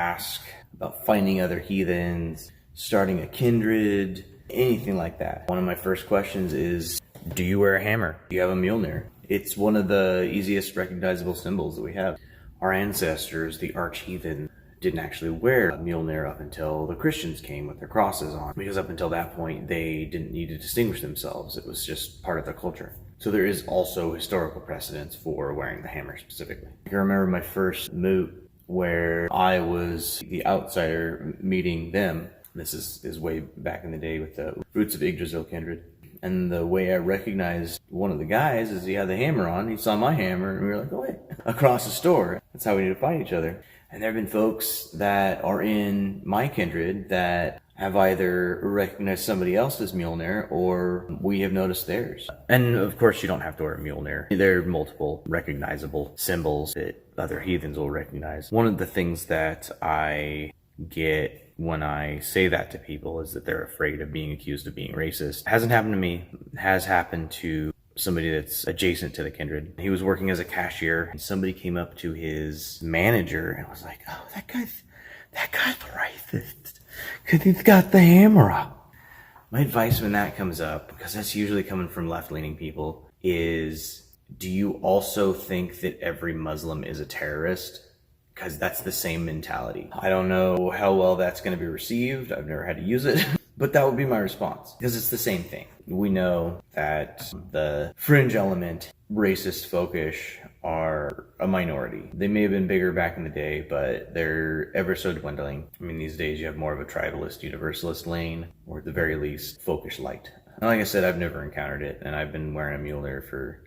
ask about finding other heathens, starting a kindred, anything like that, one of my first questions is, do you wear a hammer? Do you have a Mjolnir? It's one of the easiest recognizable symbols that we have. Our ancestors, the arch-heathen, didn't actually wear a Mjolnir up until the Christians came with their crosses on, because up until that point they didn't need to distinguish themselves. It was just part of their culture. So there is also historical precedence for wearing the hammer specifically. I can remember my first moot where I was the outsider meeting them. This is way back in the day with the roots of Yggdrasil kindred. And the way I recognized one of the guys is he had the hammer on. He saw my hammer and we were like, oh wait, across the store. That's how we need to find each other. And there have been folks that are in my kindred that have either recognized somebody else's Mjolnir or we have noticed theirs. And of course you don't have to wear a Mjolnir. There are multiple recognizable symbols that other heathens will recognize. One of the things that I get when I say that to people is that they're afraid of being accused of being racist. It hasn't happened to me. It has happened to somebody that's adjacent to the kindred. He was working as a cashier and somebody came up to his manager and was like, oh, that guy's racist because he's got the hammer up. My advice when that comes up, because that's usually coming from left-leaning people, is do you also think that every Muslim is a terrorist? Because that's the same mentality. I don't know how well that's going to be received. I've never had to use it. But that would be my response, because it's the same thing. We know that the fringe element, racist folkish, are a minority. They may have been bigger back in the day, but they're ever so dwindling. I mean, these days you have more of a tribalist, universalist lane, or at the very least, folkish light. And like I said, I've never encountered it, and I've been wearing a Mjolnir for,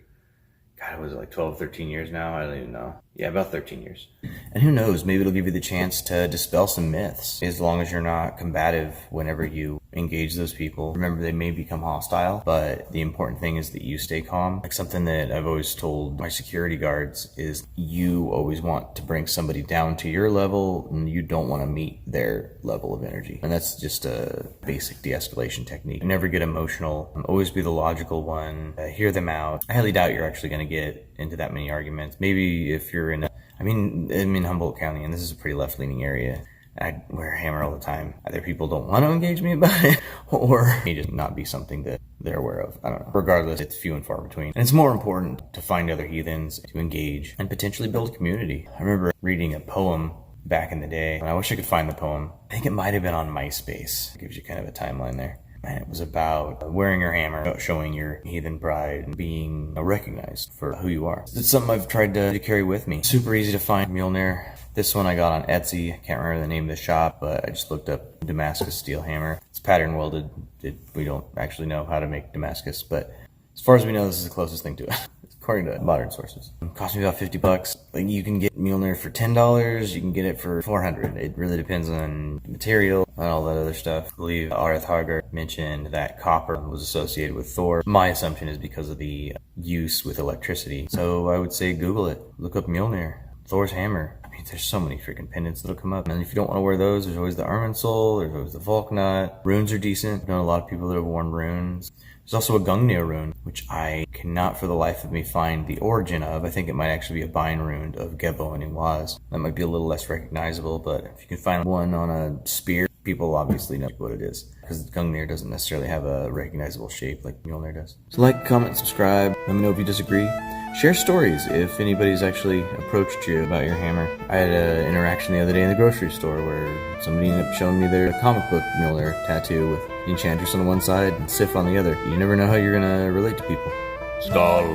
God, was it like 12, 13 years now? I don't even know. Yeah, about 13 years. And who knows, maybe it'll give you the chance to dispel some myths, as long as you're not combative whenever you engage those people. Remember, they may become hostile, but the important thing is that you stay calm. Like something that I've always told my security guards is you always want to bring somebody down to your level and you don't want to meet their level of energy. And that's just a basic de-escalation technique. Never get emotional. Always be the logical one. Hear them out. I highly doubt you're actually going to get into that many arguments. Maybe if you're in I'm in Humboldt County, and this is a pretty left-leaning area. I wear a hammer all the time. Either people don't want to engage me about it, or it may just not be something that they're aware of. I don't know. Regardless, it's few and far between. And it's more important to find other heathens, to engage, and potentially build a community. I remember reading a poem back in the day, and I wish I could find the poem. I think it might have been on MySpace. It gives you kind of a timeline there. And it was about wearing your hammer, showing your heathen pride, and being recognized for who you are. It's something I've tried to carry with me. Super easy to find Mjolnir. This one I got on Etsy. I can't remember the name of the shop, but I just looked up Damascus steel hammer. It's pattern welded. We don't actually know how to make Damascus, but as far as we know, this is the closest thing to it. According to modern sources. It cost me about $50. Like, you can get Mjolnir for $10, you can get it for $400. It really depends on the material and all that other stuff. I believe Arith Hagar mentioned that copper was associated with Thor. My assumption is because of the use with electricity. So I would say Google it. Look up Mjolnir, Thor's hammer. I mean, there's so many freaking pendants that'll come up. And if you don't want to wear those, there's always the Arminsoul, there's always the Volknot. Runes are decent. I know a lot of people that have worn runes. There's also a Gungnir rune, which I cannot for the life of me find the origin of. I think it might actually be a Bind rune of Gebo and Iwaz. That might be a little less recognizable, but if you can find one on a spear, people obviously know what it is. Because Gungnir doesn't necessarily have a recognizable shape like Mjolnir does. So like, comment, subscribe. Let me know if you disagree. Share stories if anybody's actually approached you about your hammer. I had an interaction the other day in the grocery store where somebody ended up showing me their comic book Mjolnir tattoo with the Enchantress on one side and Sif on the other. You never know how you're gonna relate to people. Skull.